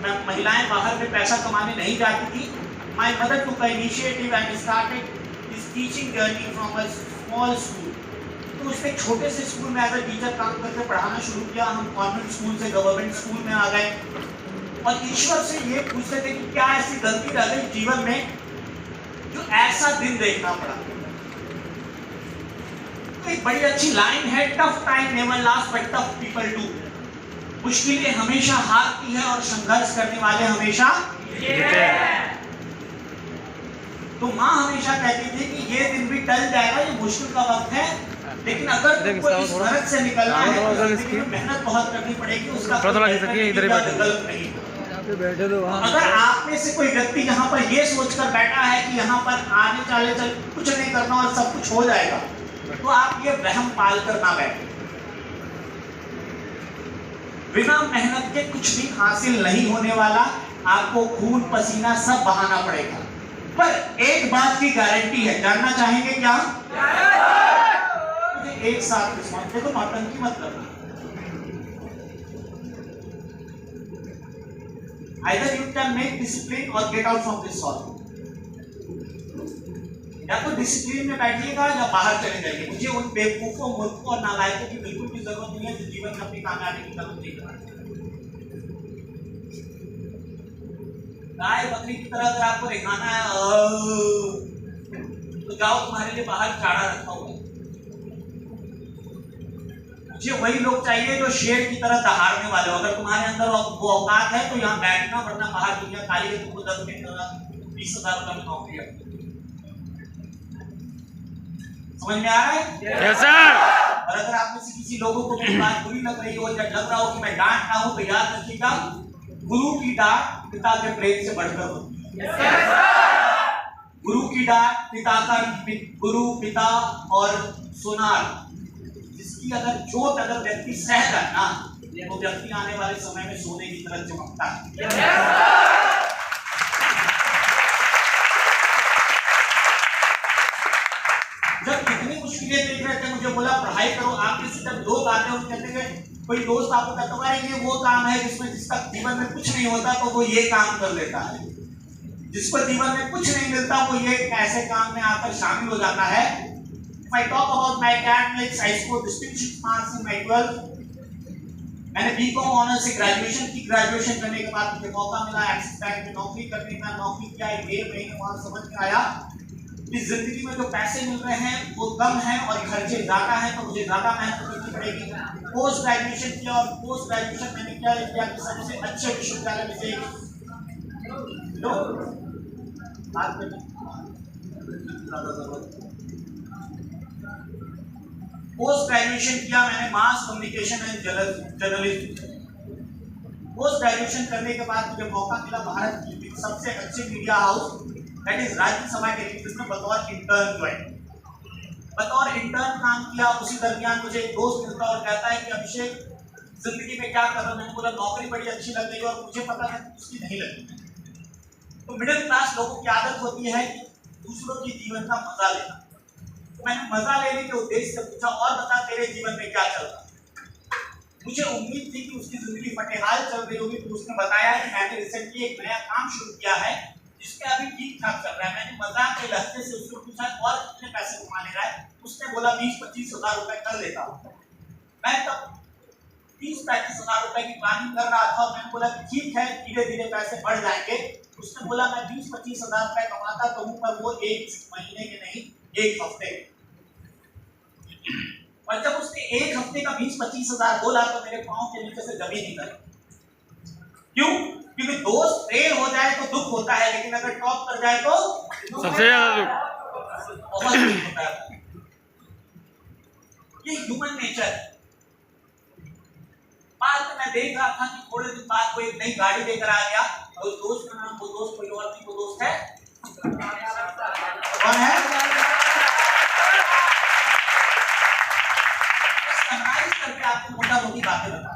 जब महिलाएं बाहर में पैसा कमाने नहीं जाती थी, my mother took the initiative and started his teaching journey from a small school. तो उसने एक छोटे से स्कूल में एज अ टीचर काम करके पढ़ाना शुरू किया। हम कॉन्वेंट स्कूल से गवर्नमेंट स्कूल में आ गए और ईश्वर से ये पूछते थे कि क्या ऐसी गलती रह गई जीवन में जो ऐसा दिन देखना पड़ा। तो एक बड़ी अच्छी लाइन है, tough time never last but tough people do. मुश्किलें हमेशा हारती है और संघर्ष करने वाले हमेशा जीतते हैं। तो माँ हमेशा कहती थी कि ये दिन भी टल जाएगा, ये मुश्किल का वक्त है, लेकिन अगर तुमको इस नरक से निकलना है तो मेहनत बहुत करनी पड़ेगी, उसका विकल्प नहीं। अगर आप में से कोई व्यक्ति यहाँ पर ये सोचकर बैठा है कि यहाँ पर आने चाले चल कुछ नहीं करना और सब कुछ हो जाएगा, तो आप ये वहम पाल कर ना बैठे। बिना मेहनत के कुछ भी हासिल नहीं होने वाला, आपको खून पसीना सब बहाना पड़ेगा। पर एक बात की गारंटी है, जानना चाहेंगे क्या? मुझे एक साथ रिस्पॉन्स देखो, नौटंकी मत करना। Either you can make discipline or get out from this hall. या तो डिसिप्लिन में बैठिएगा या बाहर चले जाइए। मुझे उन बेवकूफों, मूर्खों और नालायकों की बिल्कुल भी जरूरत नहीं है जो जीवन में अपनी कामयाबी की तरफ देख रहा है। गाय बकरी की तरह अगर आपको दिखाना है तो जाओ, तुम्हारे लिए बाहर चारा रखा हुआ है। मुझे वही लोग चाहिए जो शेर की तरह दहाड़ने वाले हो। अगर तुम्हारे अंदर वो औकात है तो यहाँ बैठना, वरना बाहर दुनिया खाली है, तुमको 10 मिनट 20,000 रुपए में नौकरी है। समझ में आ रहा है? Yes sir. और अगर आप में से किसी लोगों को मेरी बात बुरी लग रही हो या लग रहा हो कि मैं डांट रहा हूं, तो याद रखिएगा, गुरु की डांट पिता के प्रेम से बढ़कर होती है। गुरु की डांट पिता का, गुरु पिता और सोनार, जिसकी अगर चोट अगर व्यक्ति सह जाए ना, तो व्यक्ति आने वाले समय में सोने की तरह चमकता है। जब कितनी मुश्किलें देख रहे थे, मुझे बोला पढ़ाई करो। आपके से जब लोग आते हैं, कहते हैं, कोई दोस्त आपको कहता है ये वो काम है जिसमें जिसका जीवन में कुछ नहीं होता तो वो ये काम कर लेता है, जिसको जीवन में कुछ नहीं मिलता वो ये ऐसे काम में आकर शामिल हो जाता है। If I talk about my academics, I scored distinction marks in my 12th। मैंने बीकॉम ऑनर्स से ग्रेजुएशन की। ग्रेजुएशन करने के बाद मुझे मौका मिला एक्सिस बैंक में नौकरी करने का। नौकरी किया, 1 महीने वहां समझ में आया कि जिंदगी में जो पैसे मिल रहे हैं वो कम है और खर्चे ज्यादा है, तो मुझे ज्यादा मेहनत करनी पड़ेगी। पोस्ट ग्रेजुएशन किया और पोस्ट ग्रेजुएशन मैंने क्या किया कि सबसे अच्छे विश्वविद्यालय में से पोस्ट ग्रेजुएशन किया मैंने mass communication and journalism. Post graduation करने के बाद मुझे मौका मिला भारत की सबसे अच्छे media house that is Rajya Sabha television में बतौर इंटर्न ज्वाइन। बतौर इंटर्न काम किया। उसी दरमियान मुझे एक दोस्त मिलता और कहता है कि अभिषेक जिंदगी में क्या कर रहा हूं। मैंने बोला नौकरी बड़ी अच्छी लग गई और मुझे पता है उसकी नहीं लगी। तो मिडिल क्लास लोगों की आदत होती है कि दूसरों के जीवन का मजा लेना। तो मैंने मजा लेने के उद्देश्य से पूछा, और बता तेरे जीवन में क्या चल रहा है। मुझे उम्मीद थी कि उसकी जिंदगी फटेहाल चल रही होगी, तो उसने बताया कि मैंने रिसेंटली एक नया काम शुरू किया है जिसके अभी ठीक ठाक चल रहा है। मैंने मजाक के लहजे से उसको पूछा और कितने पैसे कमा ले रहा है। उसने बोला 20-25 हजार रुपए कर लेता हूँ। मैं तब 30-35 हजार रुपए की प्लानिंग कर रहा था और मैंने बोला ठीक है, धीरे धीरे पैसे बढ़ जाएंगे। उसने बोला मैं 20-25 हजार रुपए कमाता तो हूँ, पर वो 1 महीने के नहीं, 1 हफ्ते के। और जब उसने 1 हफ्ते का 20-25 हजार बोला तो मेरे पांव के नीचे से जमीन निकल। क्यों? क्योंकि दोस्त फेल हो जाए तो दुख होता है, लेकिन अगर टॉप कर जाए तो सबसे ज्यादा दुख बहुत दुख होता है। ये ह्यूमन नेचर है। बाद में मैं देख रहा था कि थोड़े दिन बाद कोई एक नई गाड़ी लेकर आ गया और उस दोस्त का नाम, वो दोस्त कोई और नहीं, वो दोस्त है कौन है? समराइज करके आपको मोटा मोटी बातें बता।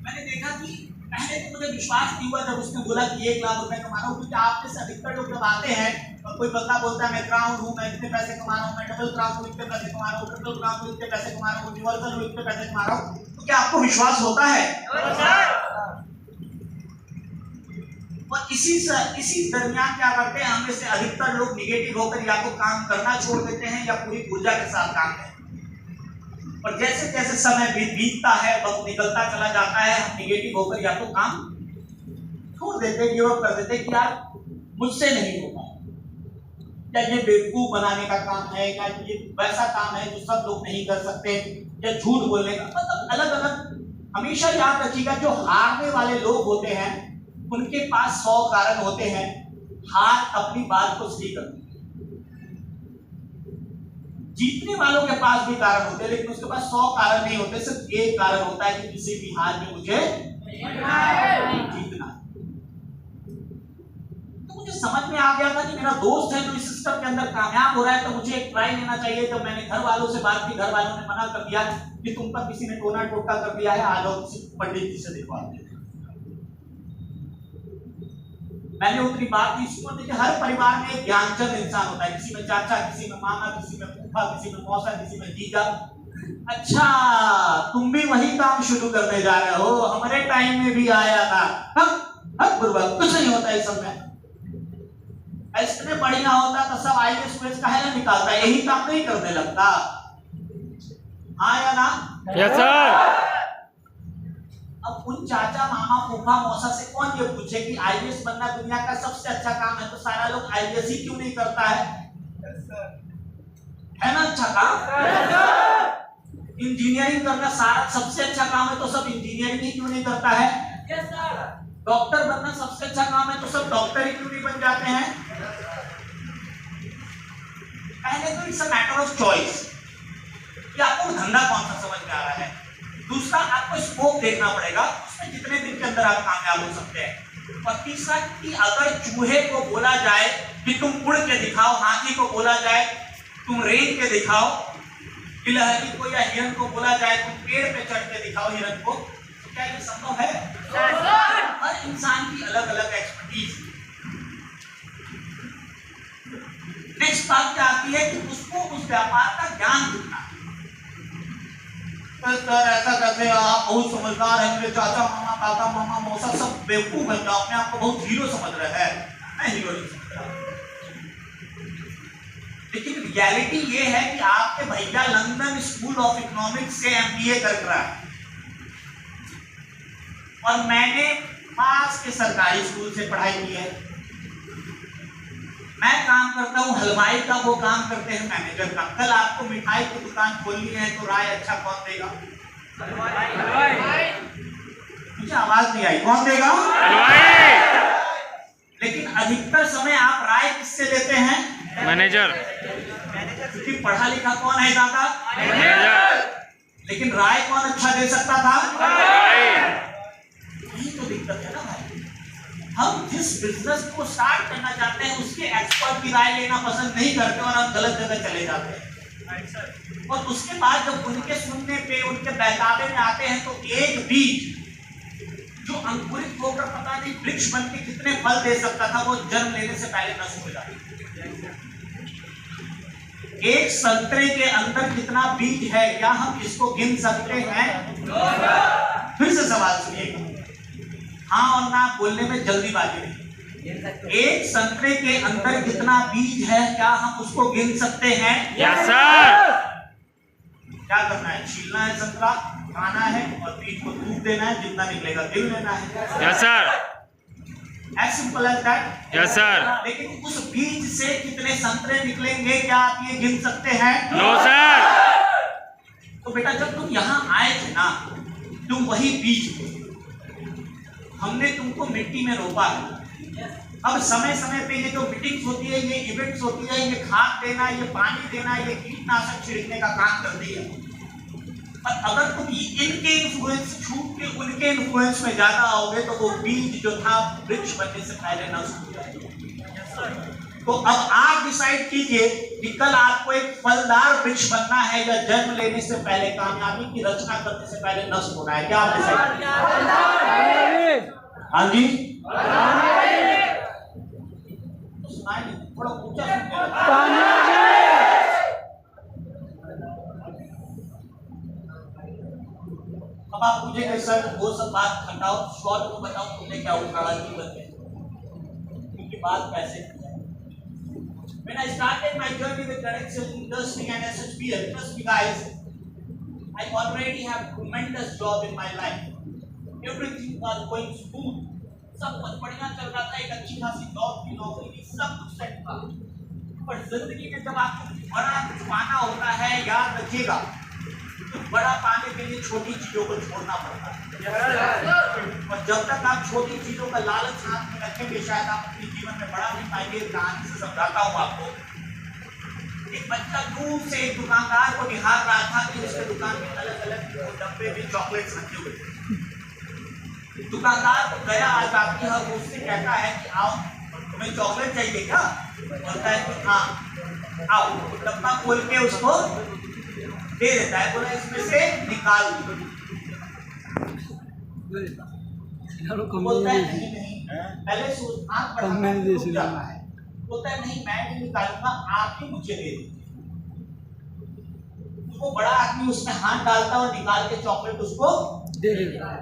मैंने देखा कि पहले तो मुझे विश्वास नहीं हुआ जब उसने बोला कि 1 लाख रुपए कमा रहा हूँ, क्योंकि आप में से अधिकतर लोग जब आते हैं और कोई बंदा बोलता है मैं क्राउन हूँ, मैं इतने पैसे कमा रहा हूँ, मैं डबल क्राउन हूँ, इतने पैसे कमा रहा हूँ, ट्रिपल क्राउन हूँ, इतने पैसे कमा रहा हूँ, यूनिवर्सल हूँ, इतने पैसे कमा रहा हूँ, तो क्या आपको विश्वास होता है? और इसी दरमियान क्या करते हैं, हम में से अधिकतर लोग निगेटिव होकर या तो काम करना छोड़ देते हैं या पूरी ऊर्जा के साथ काम करते हैं। और जैसे जैसे समय बीतता है, वक्त निकलता चला जाता है, हम निगेटिव होकर या तो काम छोड़ देते, गिव अप कर देते कि यार मुझसे नहीं होगा, या ये बेवकूफ बनाने का काम है, या ये वैसा काम है जो सब लोग नहीं कर सकते, या झूठ बोलने का, मतलब अलग अलग। हमेशा याद रखिएगा, जो हारने वाले लोग होते हैं उनके पास 100 कारण होते हैं हार अपनी बात को सही करने। जीतने वालों के पास भी कारण होते हैं, लेकिन उसके पास 100 कारण नहीं होते, सिर्फ एक कारण होता है कि किसी भी हार में मुझे जीतना। तो मुझे समझ में आ गया था कि मेरा दोस्त है जो इस सिस्टम के अंदर कामयाब हो रहा है, तो मुझे एक ट्राई लेना चाहिए। जब मैंने घर वालों से बात की, घर वालों ने मना कर दिया कि तुम पर किसी ने टोना टोटका कर दिया है, आ जाओ किसी पंडित जी से दिखवाते हैं। मैंने उतनी बात की, सुनो, देखिए हर परिवार में एक ज्ञानचंद इंसान होता है, किसी में चाचा, किसी में मामा, किसी में फूफा, किसी में मौसा, किसी में जीजा। अच्छा, तुम भी वही काम शुरू करने जा रहे हो, हमारे टाइम में भी आया था। हम गुरुबाब कुछ नहीं होता इस सब में, इसमें बढ़िया होता तो सब आईएएस पेज का है निकालता, यही काम नहीं करने लगता। हाँ या ना? Yes sir. अब उन चाचा, मामा, फूफा, मौसा से कौन ये पूछे कि आईएएस बनना दुनिया का सबसे अच्छा काम है, तो सारा लोग आईएएस ही क्यों नहीं करता है? है ना अच्छा काम? इंजीनियरिंग करना सारा सबसे अच्छा काम है, तो सब इंजीनियरिंग ही क्यों नहीं करता है? डॉक्टर बनना सबसे अच्छा काम है, तो सब डॉक्टर ही क्यों नहीं बन जाते हैं? पहले तो it's a matter of choice कि आपको धंधा कौन सा समझ में आ रहा है। दूसरा, आपको स्कोप देखना पड़ेगा, उसमें कितने दिन के अंदर आप कामयाब हो सकते हैं। और तीसरा, कि अगर चूहे को बोला जाए कि तुम उड़ के दिखाओ, हाथी को बोला जाए तुम रेंग के दिखाओ, गिलहरी को या हिरन को बोला जाए तुम पेड़ पे चढ़ के दिखाओ हिरन को, तो क्या ये संभव है? हर इंसान की अलग अलग एक्सपर्टीज। नेक्स्ट बात क्या आती है कि उसको उस व्यापार का ज्ञान कितना। सर ऐसा कैसे, आप बहुत समझदार हैं, मेरे चाचा, मामा, काका, मामा, मौसा सब बेवकूफ है, अपने आप को बहुत हीरो समझ रहे हैं। मैं हीरो नहीं समझ रहा, लेकिन रियलिटी ये है कि आपके भैया लंदन स्कूल ऑफ इकोनॉमिक्स से एमबीए कर रहा है, और मैंने पास के सरकारी स्कूल से पढ़ाई की है। मैं काम करता हूँ हलवाई का, वो काम करते हैं मैनेजर का। कल आपको मिठाई की दुकान खोलनी है तो राय अच्छा कौन देगा? मुझे आवाज नहीं आई, कौन देगा? लेकिन अधिकतर समय आप राय किससे लेते हैं? मैनेजर। क्योंकि पढ़ा लिखा कौन है ज्यादा? मैनेजर। लेकिन राय कौन अच्छा दे सकता था? यही तो दिक्कत है ना भाई। हम जिस बिजनेस को स्टार्ट करना चाहते हैं उसके एक्सपर्ट की राय लेना पसंद नहीं करते, और हम गलत जगह चले जाते हैं। और उसके बाद जब उनके सुनने पे, उनके बहकावे में आते हैं, तो एक बीज जो अंकुरित होकर पता नहीं वृक्ष बन के कितने फल दे सकता था, वो जन्म लेने से पहले नष्ट हो जाता। एक संतरे के अंदर कितना बीज है, क्या हम इसको गिन सकते हैं? फिर से सवाल सुनिएगा, हाँ और ना बोलने में जल्दीबाजी नहीं। एक संतरे के अंदर कितना बीज है, क्या हम उसको गिन सकते हैं? Yes sir. क्या करना है? छीलना है संतरा, खाना है, और बीज को धूप देना है, जितना निकलेगा गिन लेना है। Yes sir. As simple as that. Yes sir. लेकिन उस बीज से कितने संतरे निकलेंगे, क्या आप ये गिन सकते हैं? No sir. तो बेटा जब तुम यहाँ आए थे ना, तुम वही बीज थे, हमने तुमको मिट्टी में रोपा है। अब समय समय पे ये जो मीटिंग्स होती है, ये इवेंट्स होती है, ये खाद देना, ये पानी देना, ये कीटनाशक छिड़कने का काम करती है। और अगर तुम इनके इन्फ्लुएंस छूट के उनके इन्फ्लुएंस में ज्यादा आओगे, तो वो बीज जो था वृक्ष बनने से पहले नष्ट हो जाएगा। तो अब आप डिसाइड कीजिए कि कल आपको एक फलदार वृक्ष बनना है, या जन्म लेने से पहले, कामयाबी की रचना करने से पहले नष्ट होना है। क्या आप डिसाइड? हाँ जी, सुनाई नहीं, थोड़ा ऊंचा सुनिए। अब आप पूछेंगे सर वो सब बात हटाओ, शॉर्ट में बताओ तुमने क्या उखाड़ा जीवन में। बात कैसे की है। When I started my journey with direct selling industry and SHPL, trust me guys, I already have tremendous job in my life. Everything was going smooth. सब कुछ बढ़िया चल रहा था, एक अच्छी खासी जॉब की, नौकरी की, सब कुछ सेट था। पर जिंदगी में जब आपको बड़ा कुछ पाना होता है, याद रखिएगा, तो बड़ा पाने के लिए छोटी चीजों को छोड़ना पड़ता है। और जब तक आप छोटी चीजों का लालच हाथ में रखेंगे, शायद आप अपने जीवन में बड़ा नहीं पाएंगे। कहानी से समझाता हूँ आपको। एक बच्चा दूर से एक दुकानदार को निहार रहा था कि उसके दुकान में अलग अलग डब्बे में चॉकलेट्स रखे हुए थे। दुकानदार को गया, आज आपकी हक उससे कहता है कि आओ, तुम्हें चॉकलेट चाहिए क्या? बोलता है कि हाँ आओ। तो डब्बा खोल के उसको दे देता है, बोला इसमें से निकाल दो। बोलता है नहीं, पहले सोच हाथ बढ़ाना है। बोलता है नहीं, मैं नहीं निकालूंगा, आप ही मुझे दे दीजिए। वो बड़ा आदमी उसमें हाथ डालता और निकाल के चॉकलेट उसको दे देता है।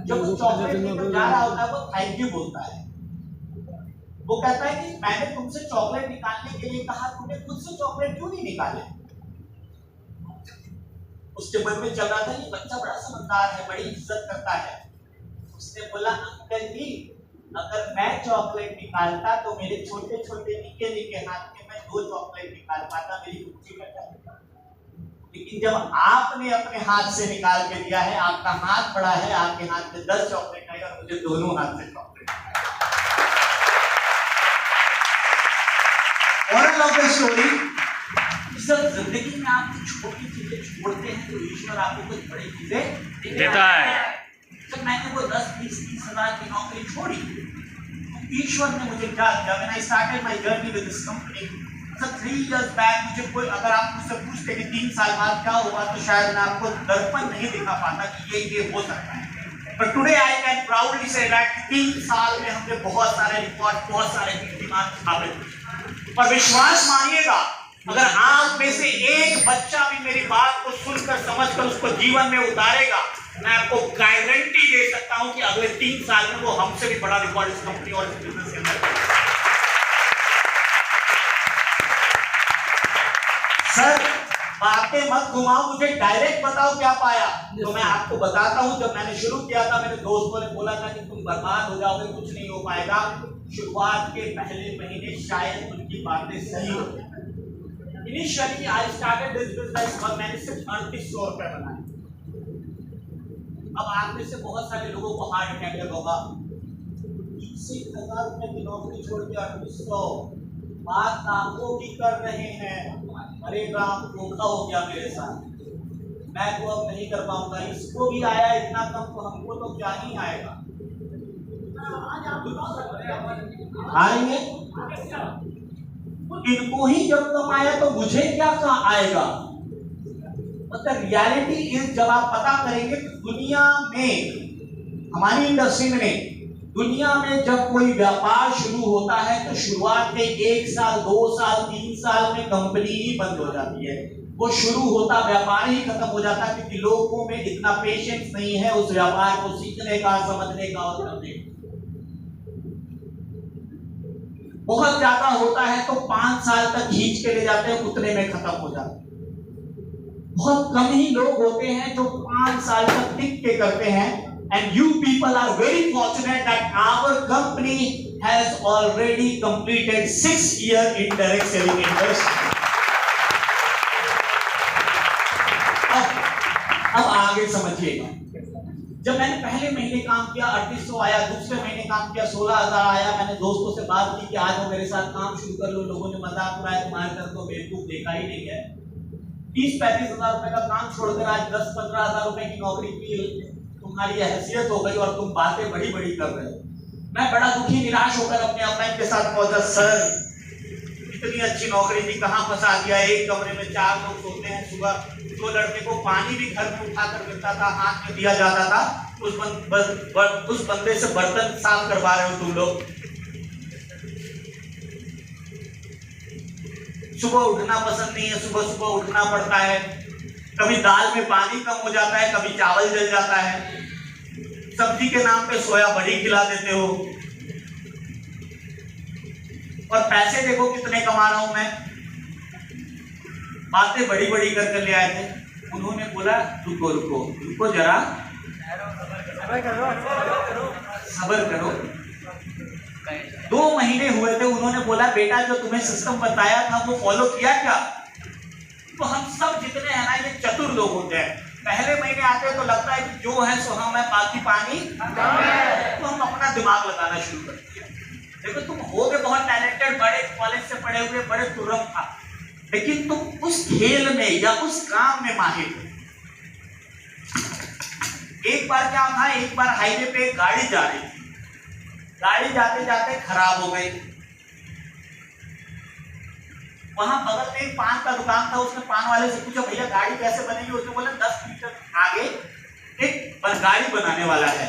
जब वो चॉकलेट लेकर जा रहा होता है, वो थैंक यू बोलता है। वो कहता है कि मैंने तुमसे चॉकलेट निकालने के लिए कहा, तुमने खुद से चॉकलेट क्यों नहीं निकाले? उसके मन में चल रहा था ये बच्चा बड़ा समझदार है, बड़ी इज्जत करता है। उसने बोला अंकल जी, अगर मैं चॉकलेट निकालता तो मेरे छोटे छोटे निके निके हाथ में मैं 2 चॉकलेट निकाल पाता, मेरी खुशी में जाता। लेकिन जब आपने अपने हाथ से निकाल के दिया है, आपका हाथ बड़ा है, आपके हाथ में 10 चॉकलेट है और मुझे दोनों हाथ से chocolate. Moral of the story, जब जिंदगी में आप छोटी चीजें छोड़ते हैं तो ईश्वर आपको कुछ बड़ी चीजें देता है। जब मैंने वो 10, 20, 30 हजार की नौकरी छोड़ी, तो ईश्वर ने मुझे क्या दिया? When I started my journey with this company, 3 years back, मुझे कोई अगर आप मुझसे पूछते कि 3 साल बाद क्या हुआ, तो शायद मैं आपको दर्पण नहीं दिखा पाता कि ये हो सकता है। But today I can proudly say that 3 साल में हमने बहुत सारे रिकॉर्ड, बहुत सारे कीर्तिमान स्थापित किए। पर विश्वास मानिएगा, अगर आप में से एक बच्चा भी मेरी बात को सुनकर समझकर उसको जीवन में उतारेगा, मैं आपको गारंटी दे सकता हूं कि अगले 3 साल में वो हमसे भी बड़ा रिकॉर्ड इस कंपनी और इस बिजनेस के अंदर। सर बातें मत घुमाओ, मुझे डायरेक्ट बताओ क्या पाया। तो मैं आपको बताता हूं, जब मैंने शुरू किया था, मेरे दोस्तों ने बोला था कि तुम बर्बाद हो जाओगे, कुछ नहीं हो पाएगा। शुरुआत के पहले महीने शायद उनकी बातें सही होती। Initially I started this business और मैंने सिर्फ 3800 रुपए बनाए। अब आप में से बहुत सारे लोगों को हार्ट अटैक लगा होगा, 10,000 रुपए की नौकरी छोड़ के 3800 बात आपको भी कर रहे हैं। अरे राम, धोखा हो गया मेरे साथ, मैं तो अब नहीं कर पाऊंगा। इसको भी आया इतना कम, तो हमको तो क्या ही आएगा। आएंगे इनको ही जब कम आया तो मुझे क्या आएगा। मतलब रियलिटी इज, जब आप पता करेंगे दुनिया में, हमारी इंडस्ट्री में नहीं, दुनिया में जब कोई व्यापार शुरू होता है तो शुरुआत में 1 साल, 2 साल, 3 साल में कंपनी ही बंद हो जाती है। वो शुरू होता, व्यापार ही खत्म हो जाता, क्योंकि लोगों में इतना पेशेंस नहीं है उस व्यापार को सीखने का, समझने का और करने का। बहुत ज्यादा होता है तो 5 साल तक खींच के ले जाते हैं, उतने में खत्म हो जाता है। बहुत कम ही लोग होते हैं जो 5 साल तक टिक के करते हैं। And you people are very fortunate that our company has already completed 6 years in direct selling industry. अब आगे समझिएगा। जब मैंने पहले महीने काम किया 3800 आया, दूसरे महीने काम किया 16,000 आया। मैंने दोस्तों से बात की कि आज वो मेरे साथ काम शुरू कर लो। लोगों ने मजाक उड़ाया, तुम्हारे तरफ तो बेवकूफ देखा ही नहीं है। 30-35 हजार रुपए का काम छोड़कर आज 10-15 हजार रुपए की नौकरी की तुम्हारी हैसियत हो गई और तुम बातें बड़ी बड़ी कर रहे हो। मैं बड़ा दुखी, निराश होकर अपने अपलाइन के साथ पहुंचा। सर इतनी अच्छी नौकरी थी, कहाँ फंसा दिया। एक कमरे में 4 लोग सोते हैं। सुबह 2 लड़के को पानी भी घर में उठाकर मिलता था, हाथ में दिया जाता था। उस बंदे से बर्तन साफ करवा रहे हो तुम लोग। सुबह उठना पसंद नहीं है, सुबह सुबह उठना पड़ता है। कभी दाल में पानी कम हो जाता है, कभी चावल जल जाता है। सब्जी के नाम पे सोया बड़ी खिला देते हो। और पैसे देखो कितने कमा रहा हूं मैं। बातें बड़ी बड़ी कर ले आए थे। उन्होंने बोला रुको रुको रुको जरा, सब्र करो। 2 महीने हुए थे, उन्होंने बोला बेटा जो तुम्हें सिस्टम बताया था वो फॉलो किया क्या? तो हम सब जितने हैं ना ये चतुर लोग होते हैं, पहले महीने आते हैं तो लगता है कि जो है सो हम है, बाकी पानी, तो हम अपना दिमाग लगाना शुरू करते हैं। देखो तुम होगे बहुत टैलेंटेड, बड़े कॉलेज से पढ़े हुए, बड़े तुरम था, लेकिन तुम उस खेल में या उस काम में माहिर हो। एक बार क्या था, एक बार हाईवे पे एक गाड़ी जा रही थी, गाड़ी जाते जाते खराब हो गई। वहां बगल में एक पान का दुकान था, उसने पान वाले से पूछा भैया गाड़ी कैसे बनेगी? उसने बोला 10 मीटर आगे एक गाड़ी बनाने वाला है,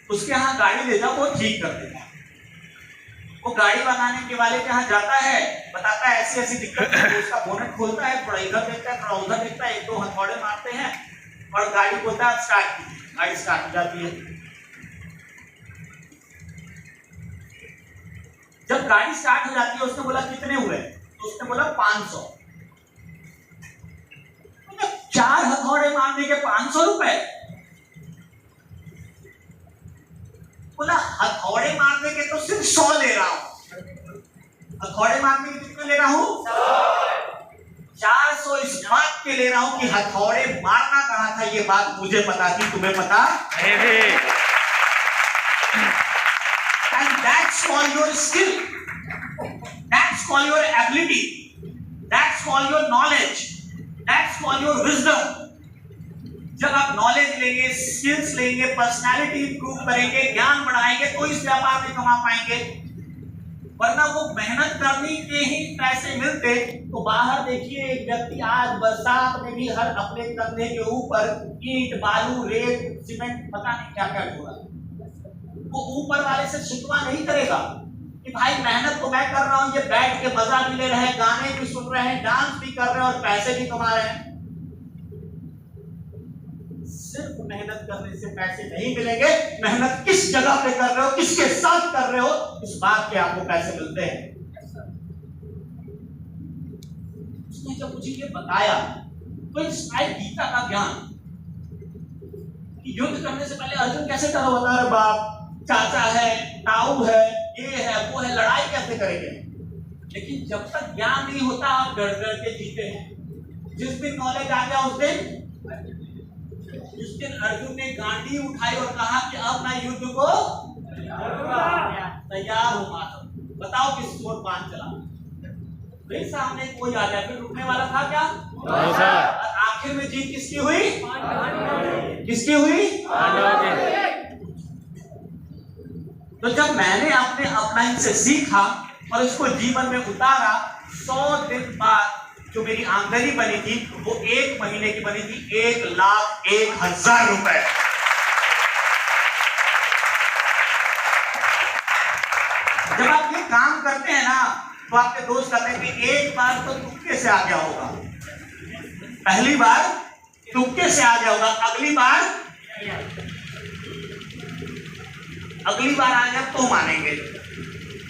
उसके यहाँ गाड़ी ले जाओ, वो ठीक कर देगा। वो गाड़ी बनाने के वाले के यहाँ जाता है, बताता है ऐसी ऐसी दिक्कत है, उसका बोनट खोलता है, थोड़ा इधर देखता है, थोड़ा उधर देखता है, 1-2 हथौड़े मारते हैं और गाड़ी बोलता है स्टार्ट कीजिए। गाड़ी स्टार्ट हो जाती है। जब गाड़ी स्टार्ट हो जाती है, उसने बोला कितने हुए? तो उसने बोला 500। 4 हथौड़े मारने के 500 रुपए? बोला हथौड़े मारने के तो सिर्फ 100 ले रहा हूं। हथौड़े मारने के कितने ले रहा हूं? 400 इस बात के ले रहा हूं कि हथौड़े मारना कहां था, ये बात मुझे पता थी, तुम्हें पता है। And that's called your skill. That's called your ability. That's called your knowledge. That's called your wisdom. जब आप नॉलेज लेंगे, स्किल्स लेंगे, पर्सनालिटी इंप्रूव करेंगे, ज्ञान बढ़ाएंगे, तो इस व्यापार में कमा पाएंगे। वरना वो मेहनत करने के ही पैसे मिलते तो बाहर देखिए एक व्यक्ति आज बरसात में भी हर अपने कंधे के ऊपर ईंट, बालू, रेत, सीमेंट, पता नहीं क्या क्या ढोआ, वो ऊपर वाले से शिकवा नहीं करेगा कि भाई मेहनत तो मैं कर रहा हूं, ये बैठ के मजा भी ले रहे हैं, गाने भी सुन रहे हैं, डांस भी कर रहे हैं और पैसे भी कमा रहे हैं। सिर्फ मेहनत करने से पैसे नहीं मिलेंगे, मेहनत किस जगह पे कर रहे हो, किसके साथ कर रहे हो, इस बात के आपको पैसे मिलते हैं। उसने जब मुझे ये बताया तो इंस्पायर गीता का ज्ञान कि युद्ध करने से पहले अर्जुन कैसे डरा हुआ था, अरे बाप, चाचा है, ताऊ है, ये है, वो है, लड़ाई कैसे करेंगे? लेकिन जब तक ज्ञान नहीं होता आप डर डर के जीते हैं। जिस दिन नॉलेज आ गया उस दिन अर्जुन ने गांडी उठाई और कहा कि अब मैं युद्ध को तैयार हूं माता। बताओ किस ओर बाण चला? फिर सामने कोई आ गया, फिर रुकने वाला था क्या? और आखिर में जीत किसकी हुई? किसकी हुई? तो जब मैंने अपने अपलाइन से सीखा और इसको जीवन में उतारा, 100 दिन बाद जो मेरी आमदनी बनी थी वो 1 महीने की बनी थी 1,01,000 रुपए। जब आप ये काम करते हैं ना तो आपके दोस्त कहते हैं कि एक बार तो तुक्के से आ गया होगा, पहली बार तुक्के से आ गया होगा, अगली बार आ गया तो मानेंगे।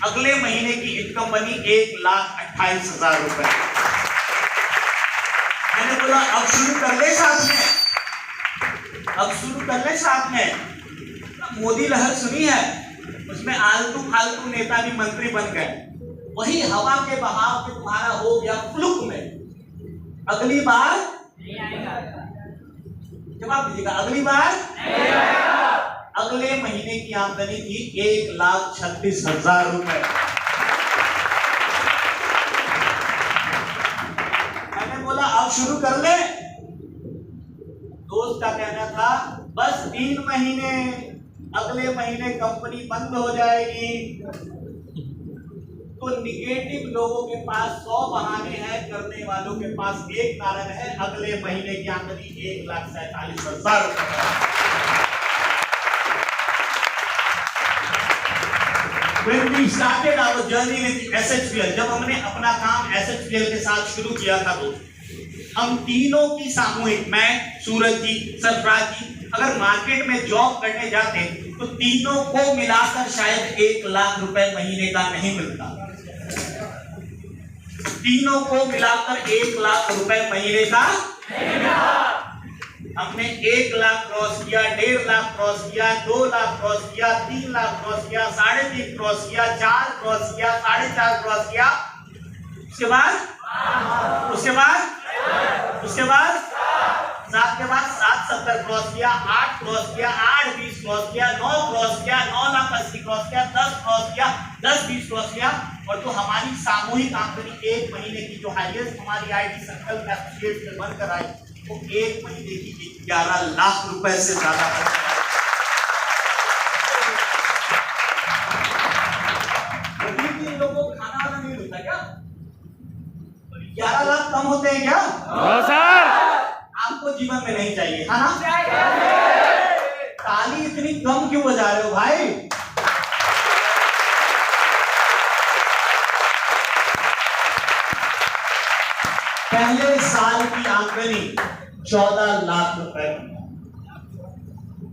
अगले महीने की इनकम बनी 1,28,000 रुपए। मैंने बोला अब शुरू कर ले साथ में, अब शुरू कर ले साथ में। मोदी लहर सुनी है, उसमें आलतू फालतू नेता भी मंत्री बन गए, वही हवा के बहाव में तुम्हारा हो गया फ्लुक में। अगली बार जवाब दीजिएगा, अगली बार अगले महीने की आमदनी थी 1,36,000 रुपए। मैंने बोला अब शुरू कर ले। दोस्त का कहना था बस 3 महीने, अगले महीने कंपनी बंद हो जाएगी। तो निगेटिव लोगों के पास 100 बहाने हैं, करने वालों के पास एक कारण है, अगले महीने की आमदनी 1,47,000 रुपए। When we started our journey with SHPL, जब हमने अपना काम SHPL के साथ शुरू किया था तो हम तीनों की सामूहिक, मैं, सूरज जी, सरफराज जी, अगर मार्केट में जॉब करने जाते तो तीनों को मिलाकर शायद 1 लाख रुपए महीने का नहीं मिलता। तीनों को मिलाकर 1 लाख रुपए महीने का हमने 1 लाख क्रॉस किया, 1.5 लाख क्रॉस किया, 2 लाख क्रॉस किया, 3 लाख क्रॉस किया, 3.5 क्रॉस किया, 4 क्रॉस किया, 4.5 क्रॉस किया। उसके बाद 7 के बाद 7 70 क्रॉस किया, 8 क्रॉस किया, 8 20 क्रॉस किया, 9 क्रॉस किया, 9 लाख 80 क्रॉस किया, 10 क्रॉस किया, 10 20 क्रॉस किया। और तो हमारी सामूहिक आमदनी एक महीने की जो हाईएस्ट हमारी आईटी सर्कल एसोसिएट में बनकर आई वो एक महीने की 11 लाख रुपए से ज्यादा। इन लोगों को खाना वाला नहीं मिलता क्या? 11 लाख कम होते हैं क्या? सर आपको जीवन में नहीं चाहिए, है ना? ताली इतनी कम क्यों बजा रहे हो भाई? पहले साल की आमदनी 14 लाख रुपए।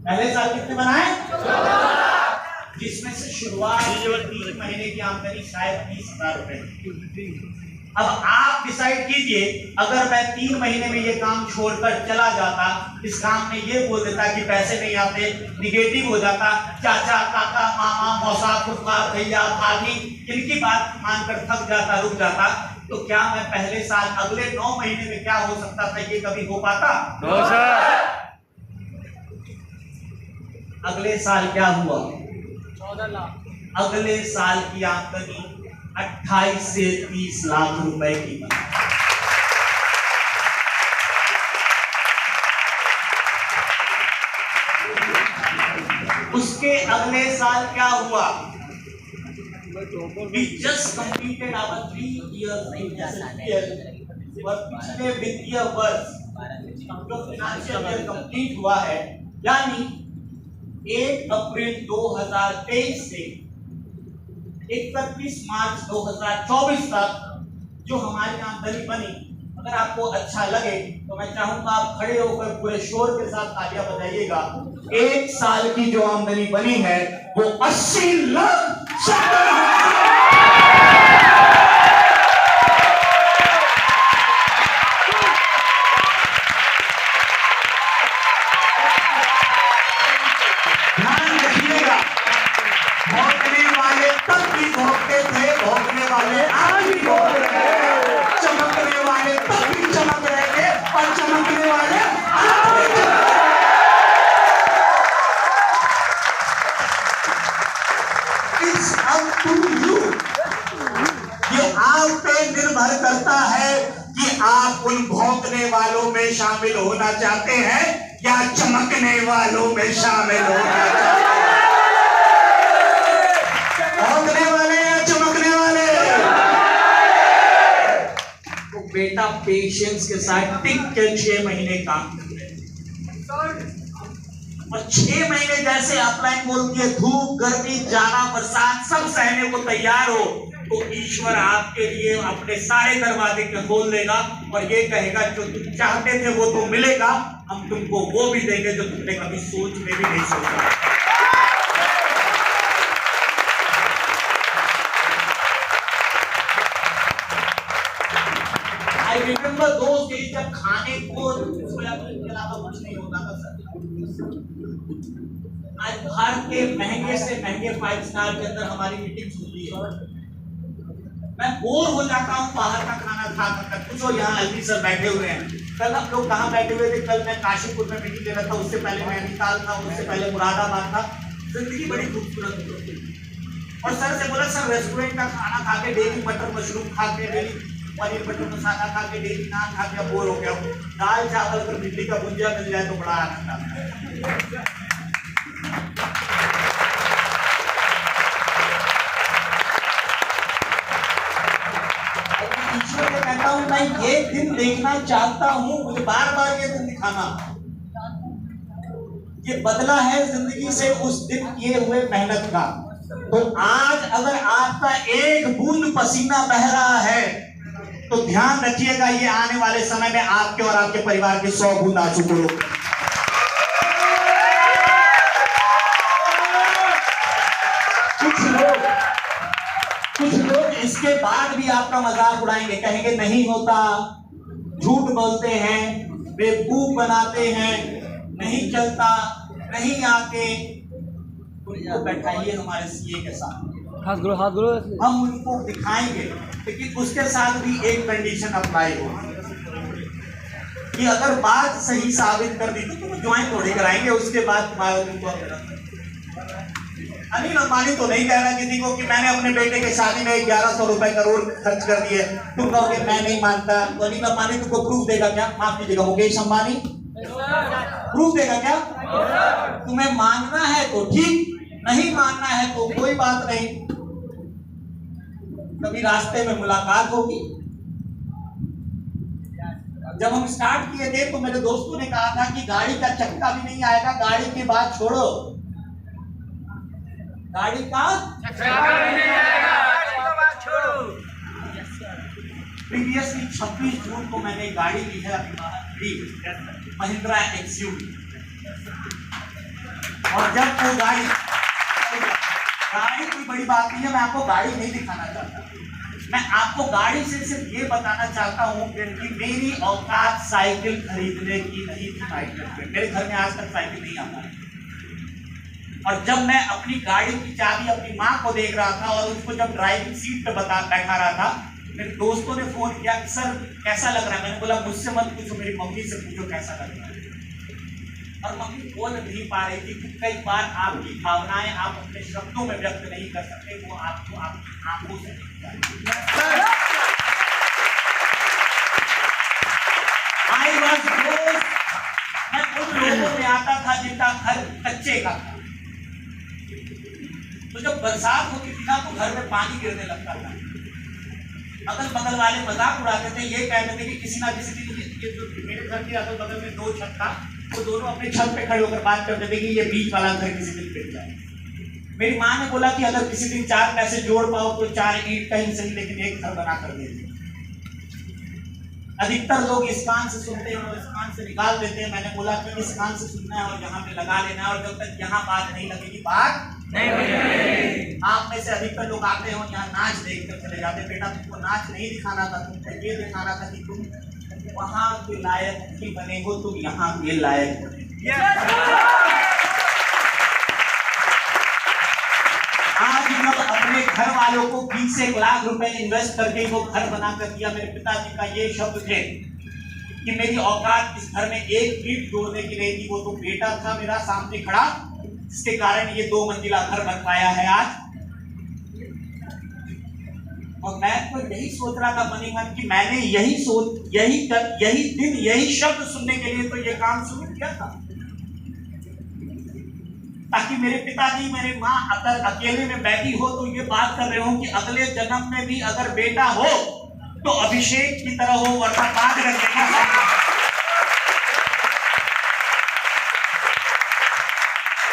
पहले साल कितने बनाए? 14 लाख, जिसमें से शुरुआत 3 महीने की आमदनी शायद 20,000 रुपए। अब आप डिसाइड कीजिए, अगर मैं 3 महीने में ये काम छोड़कर चला जाता, इस काम में ये बोल देता कि पैसे नहीं आते, निगेटिव हो जाता, चाचा काका मामा मौसा फुफा भैया भाभी इनकी बात मानकर थक जाता, रुक जाता, तो क्या मैं पहले साल अगले 9 महीने में क्या हो सकता था ये कभी हो पाता? No sir. अगले साल क्या हुआ? 14 लाख। अगले साल की आमदनी 28 से 30 लाख रुपए की बनी। उसके अगले साल क्या हुआ? We just completed our 3 years और पिछले वित्तीय वर्ष जो फाइनेंशियल ईयर कंप्लीट हुआ है, यानी 1 अप्रैल 2023 से 31 मार्च 2024 तक जो हमारी आमदनी बनी, अगर आपको अच्छा लगे तो मैं चाहूंगा आप खड़े होकर पूरे शोर के साथ तालियां बजाइएगा। 1 साल की जो आमदनी बनी है वो 80 लाख। ध्यान रखिएगा, भोंकने वाले तब भी भोंकते थे, भोंकने वाले आज भी भोंक रहे हैं, चमकने वाले तब भी चमक रहे थे और चमकने वाले आज भी चमक रहे हैं। It's up to you। ये आप पे निर्भर करता है कि आप उन भोंकने वालों में शामिल होना चाहते हैं या चमकने वालों में शामिल होना चाहते हैं। भोंकने वाले या चमकने वाले? तो बेटा पेशेंस के साथ टिक के 6 महीने काम करते हैं और 6 महीने जैसे अपलाइन बोलती है, धूप गर्मी जाना बरसात सब सहने को तैयार हो, तो ईश्वर आपके लिए अपने सारे दरवाजे खोल देगा और ये कहेगा जो तुम चाहते थे वो तो मिलेगा, हम तुमको वो भी देंगे जो तुमने कभी सोच में भी नहीं सोचा। I remember those days जब खाने को सोयाबीन के अलावा कुछ नहीं होता था सर। आज भारत के महंगे से महंगे 5 स्टार के अंदर हमारी मीटिंग होती है। मैं बोर हो जाता हूँ बाहर का खाना खा कर। कुछ और यहाँ एलवी सर बैठे हुए हैं, कल हम लोग कहाँ बैठे हुए थे? कल मैं काशीपुर में मीटिंग दे रहा था, उससे पहले नैनीताल था, उससे पहले मुरादाबाद था। जिंदगी बड़ी खूबसूरत होती है। और सर से बोला, सर रेस्टोरेंट का खाना खा के डेली मटर मशरूम खा के, डेली पनीर बटर मसाला खा के, डेली नान खा के बोर हो गया। दाल चावल पर भिंडी का भुजिया मिल जाए तो बड़ा आनंद आता है। ईश्वर को कहता हूँ मैं ये दिन देखना चाहता हूँ, मुझे बार बार ये दिन दिखाना। ये बदला है जिंदगी से उस दिन किए हुए मेहनत का। तो आज अगर आपका एक बूंद पसीना बह रहा है तो ध्यान रखिएगा, ये आने वाले समय में आपके और आपके परिवार के 100 बूंद आंसू को रोक। उसके बाद भी आपका मजाक उड़ाएंगे, कहेंगे नहीं होता, झूठ बोलते हैं, बेवकूफ बनाते हैं, नहीं चलता, नहीं आते। उनको बैठाइए हमारे सीए के साथ, हाथ गुरु हम उनको दिखाएंगे, लेकिन उसके साथ भी एक कंडीशन अप्लाई हो कि अगर बात सही साबित कर दी तो ज्वाइन थोड़ी कराएंगे, उसके बाद तुम्हारा अनिल अंबानी तो नहीं कह रहा किसी को कि मैंने अपने बेटे के शादी में 1100 रुपए करोड़ खर्च कर दिए, तुम कहोगे मैं नहीं मानता, तो अनिल अंबानी तुमको प्रूफ देगा क्या? माफ कीजिएगा, मुकेश अंबानी प्रूफ देगा क्या? तुम्हें मानना है तो ठीक, नहीं मानना है तो कोई बात नहीं, कभी रास्ते में मुलाकात होगी। जब हम स्टार्ट किए थे तो मेरे दोस्तों ने कहा था कि गाड़ी का चक्का भी नहीं आएगा, गाड़ी की बात छोड़ो, गाड़ी का प्रीवियसली 26 जून को मैंने गाड़ी ली है महिंद्रा एक्सयूवी, और जब वो गाड़ी कोई बड़ी बात नहीं है, मैं आपको गाड़ी नहीं दिखाना चाहता, मैं आपको गाड़ी से सिर्फ ये बताना चाहता हूँ कि मेरी औकात साइकिल खरीदने की नहीं थी। मेरे घर में आज तक साइकिल नहीं आता है, और जब मैं अपनी गाड़ी की चाबी अपनी माँ को देख रहा था और उसको जब ड्राइविंग सीट पे बैठा रहा था, मेरे दोस्तों ने फोन किया कि सर कैसा लग रहा है? मैंने बोला मुझसे मत पूछो, मेरी मम्मी से पूछो कैसा लग रहा है। और मम्मी बोल नहीं पा रही थी कि कई बार आपकी भावनाएं आप अपने शब्दों में व्यक्त नहीं कर सकते, वो आपको आपकी आंखों से मैं उन लोगों में आता था जिनका घर कच्चे का था, तो जब बरसात होती थी ना तो घर में पानी गिरने लगता था, अगल बगल वाले मजाक उड़ाते थे, ये कहते थे कि किसी ना किसी दिन ये जो मेरे घर के अगल बगल में 2 छत था, वो दोनों अपने छत पे खड़े होकर बात करते थे कि ये बीच वाला घर किसी दिन गिर जाए। मेरी माँ ने बोला कि अगर किसी दिन 4 पैसे जोड़ पाओ तो 4 ईंट कहीं सही, लेकिन एक घर बना कर दे। अधिकतर लोग इस कान से सुनते हैं और इस कान से निकाल देते हैं, मैंने बोला कि इस कान से सुनना है और यहाँ पे लगा लेना है, और जब तक यहाँ बात नहीं लगेगी बात नहीं होगी। आप में से अधिकतर लोग आते हैं और यहाँ नाच देख कर चले जाते। बेटा तुमको नाच नहीं दिखाना था, तुमको ये दिखाना था कि तुम वहाँ के लायक नहीं बने हो, तुम यहाँ के लायक बने। आज जब अपने घर वालों को 20 लाख रुपए इन्वेस्ट करके वो घर बना कर दिया, मेरे पिताजी का ये शब्द थे कि मेरी औकात इस घर में एक ईंट जोड़ने की नहीं थी, वो तो बेटा था मेरा सामने खड़ा, जिसके कारण ये 2 मंजिला घर बन पाया है आज। और मैं तो यही सोच रहा था मनी मन कि मैंने यही दिन यही शब्द सुनने के लिए तो ये काम शुरू किया था, ताकि मेरे पिताजी मेरे माँ अगर अकेले में बैठी हो तो ये बात कर रहे हो कि अगले जन्म में भी अगर बेटा हो तो अभिषेक की तरह हो, वरना बात कर देगा।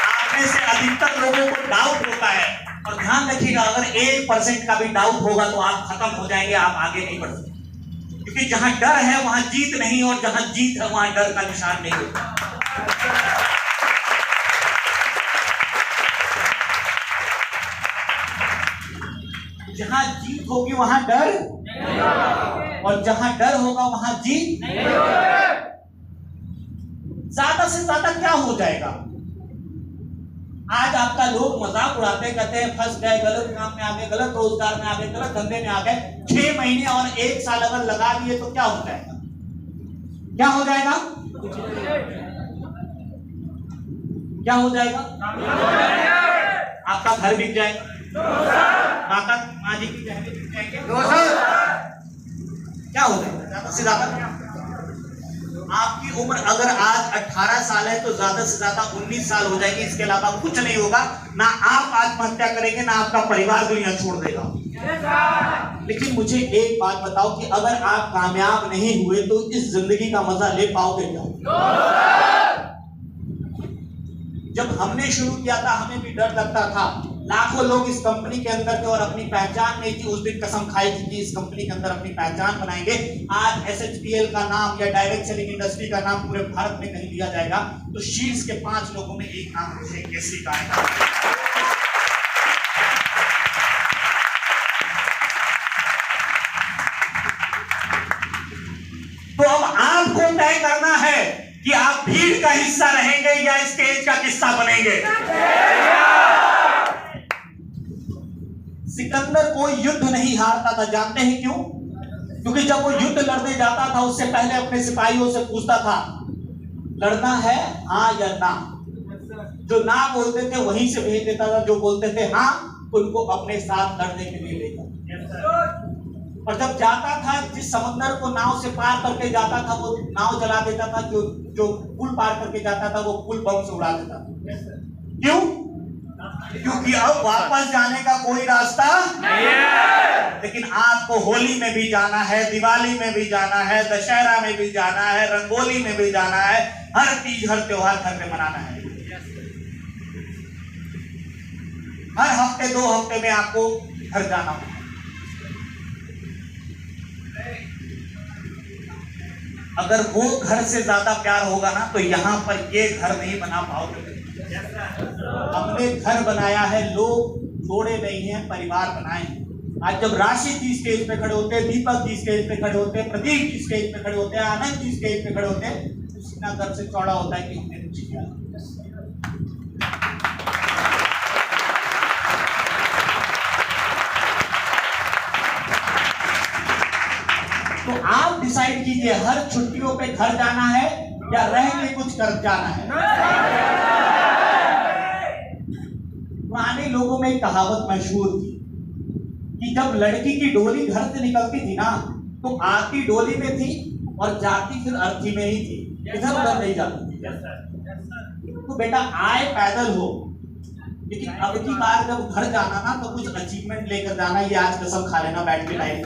आप में से अधिकतर लोगों को डाउट होता है, और ध्यान रखिएगा अगर 1% का भी डाउट होगा तो आप खत्म हो जाएंगे, आप आगे नहीं बढ़ सकते, क्योंकि जहां डर है वहां जीत नहीं, और जहां जीत है वहां डर का निशान नहीं होता। जहां जीत होगी वहां डर, और जहां डर होगा वहां जीत नहीं होगा। ज्यादा से ज्यादा क्या हो जाएगा? आज आपका लोग मजाक उड़ाते, कहते हैं फंस गए, गलत काम में आ गए, गलत रोजगार में आ गए, गलत धंधे में आ गए। 6 महीने और 1 साल अगर लगा दिए तो क्या हो जाएगा? क्या हो जाएगा? क्या हो जाएगा? आपका घर बिक जाएगा, माता माँ जी की जहनें बिक जाएंगे, क्या हो जाएगा? ज्यादा से ज्यादा आपकी उम्र अगर आज 18 साल है तो ज्यादा से ज्यादा 19 साल हो जाएगी, इसके अलावा कुछ नहीं होगा। ना आप आत्महत्या करेंगे, ना आपका परिवार दुनिया छोड़ देगा। लेकिन मुझे एक बात बताओ कि अगर आप कामयाब नहीं हुए तो इस जिंदगी का मजा ले पाओगे क्या? जब हमने शुरू किया था हमें भी डर लगता था, लाखों लोग इस कंपनी के अंदर थे और अपनी पहचान नहीं थी। उस दिन कसम खाई थी कि इस कंपनी के अंदर अपनी पहचान बनाएंगे। आज SHPL का नाम या डायरेक्ट सेलिंग इंडस्ट्री का नाम पूरे भारत में कहीं लिया जाएगा तो शीर्ष के 5 लोगों में एक नाम अभिषेक केसरी का आएगा। मूवी का हिस्सा रहेंगे या स्टेज का किस्सा बनेंगे? सिकंदर कोई युद्ध नहीं हारता था, जानते हैं क्यों? क्योंकि जब वो युद्ध लड़ने जाता था उससे पहले अपने सिपाहियों से पूछता था लड़ना है हाँ या ना। जो ना बोलते थे वहीं से भेज देता था, जो बोलते थे हाँ उनको अपने साथ लड़ने के लिए लेता। और जब जाता था जिस समंदर को नाव से पार करके जाता था वो नाव जला देता था, जो पुल पार करके जाता था वो पुल बम से उड़ा देता था। क्यों? क्योंकि अब वापस जाने का कोई रास्ता नहीं है। लेकिन आपको होली में भी जाना है, दिवाली में भी जाना है, दशहरा में भी जाना है, रंगोली में भी जाना है, हर तीज हर त्योहार घर में मनाना है। हर हफ्ते 2 हफ्ते में आपको घर जाना होगा। अगर वो घर से ज्यादा प्यार होगा ना तो यहां पर ये घर नहीं बना पाओगे। हमने घर बनाया है, लोग जोड़े नहीं हैं, परिवार बनाए हैं। आज जब राशि जी स्टेज पे खड़े होते हैं, दीपक जी स्टेज पे खड़े होते हैं, प्रदीप जी स्टेज पे खड़े होते हैं, आनंद जी स्टेज पे खड़े होते हैं, तो सीना गर्व से चौड़ा होता है कि हमने कुछ किया। तो आप डिसाइड कीजिए हर छुट्टियों पे घर जाना है या रह के कुछ कर जाना है। पुराने लोगों में एक कहावत मशहूर थी कि जब लड़की की डोली घर से निकलती थी ना तो आती डोली में थी और जाती फिर अर्थी में ही थी, इधर उधर नहीं जाती थी। तो बेटा आए पैदल हो, लेकिन अब की बार जब घर जाना ना तो कुछ अचीवमेंट लेकर जाना। ये आज कसम खा लेना बैठ के लाइन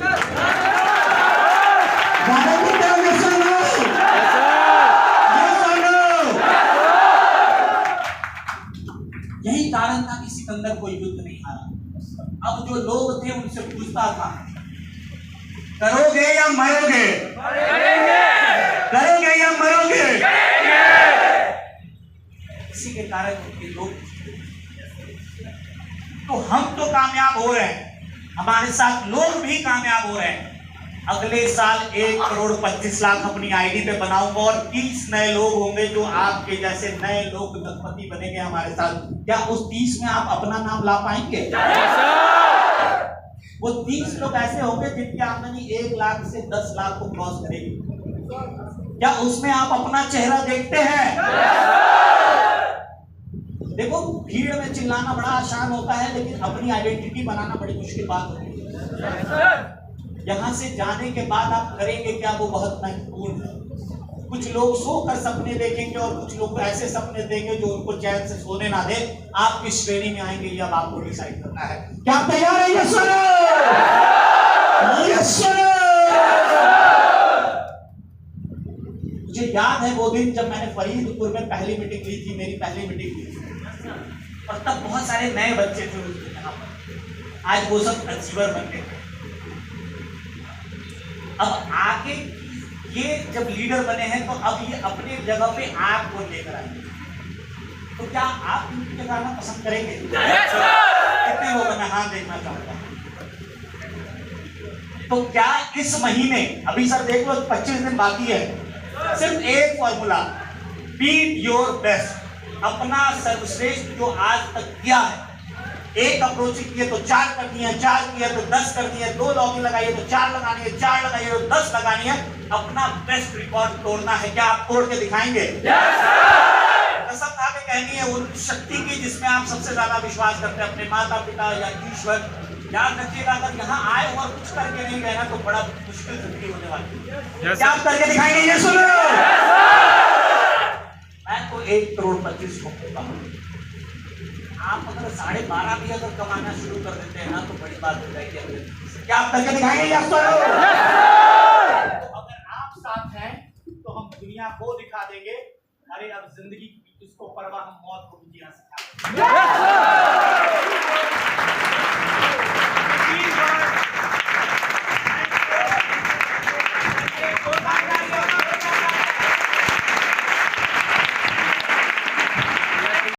यही कारण था कि सिकंदर कोई युद्ध नहीं हारा। अब जो लोग थे उनसे पूछता था करोगे या मरोगे? करोगे या मरोगे? इसी के कारण उनके लोग, तो हम तो कामयाब हो रहे हैं, हमारे साथ लोग भी कामयाब हो रहे हैं। अगले साल 1,25,00,000 अपनी आईडी पे बनाऊंगा और 30 नए लोग होंगे जो आपके जैसे नए लोग लखपति बनेंगे हमारे साथ। क्या उस 30 में आप अपना नाम ला पाएंगे? वो 30 लोग ऐसे होंगे जिनकी आमदनी 1 लाख से 10 लाख को क्रॉस करेगी। क्या उसमें आप अपना चेहरा देखते हैं? देखो भीड़ में चिल्लाना बड़ा आसान होता है, लेकिन अपनी आइडेंटिटी बनाना बड़ी मुश्किल बात होती है। यहां से जाने के बाद आप करेंगे क्या, वो बहुत महत्वपूर्ण है। कुछ लोग सोकर सपने देखेंगे और कुछ लोग ऐसे सपने देंगे जो उनको चैन से सोने ना दे। आप किस श्रेणी में आएंगे ये अब आपको डिसाइड करना है। क्या आप तैयार है? Yes sir, yes sir. मुझे याद है वो दिन जब मैंने फरीदपुर में पहली मीटिंग ली थी, मेरी पहली मीटिंग ली थी, और तब बहुत सारे नए बच्चे थे उस दिन यहाँ पर। आज वो सब अचीवर बन गए। अब आगे ये जब लीडर बने हैं तो अब ये अपने जगह पे आपको लेकर आएंगे। तो क्या आप इनकी जगह आना पसंद करेंगे? कितने लोग मैं हाँ देखना चाहूंगा। तो क्या इस महीने, अभी सर देख लो 25 दिन बाकी है, सिर्फ एक फॉर्मूला, बीट योर बेस्ट, अपना सर्वश्रेष्ठ जो आज तक किया है। एक अप्रोच किए तो 4 करनी है, 4 किए तो 10 करनी है, 2 लॉगिन लगाइए तो 4 लगानी है, 4 लगाइए तो 10 लगानी है। अपना बेस्ट रिकॉर्ड तोड़ना है। क्या आप तोड़ के दिखाएंगे? कसम खा के कहनी है उन शक्ति की जिसमें आप सबसे ज्यादा विश्वास करते हैं, अपने माता पिता या ईश्वर। याद रखिएगा अगर यहाँ आए और कुछ करके नहीं गए ना तो बड़ा मुश्किल जिंदगी होने वाली है। क्या आप करके दिखाएंगे? ये सुनो, मैं तो 1,25,00,000 को आप अगर 12.5 भी अगर कमाना शुरू कर देते हैं ना तो बड़ी बात हो जाएगी। क्या आप करके दिखाएंगे? Yes sir. तो अगर आप साथ हैं तो हम दुनिया को दिखा देंगे। अरे अब जिंदगी की किसको परवाह, हम मौत को भी जिया सकते हैं।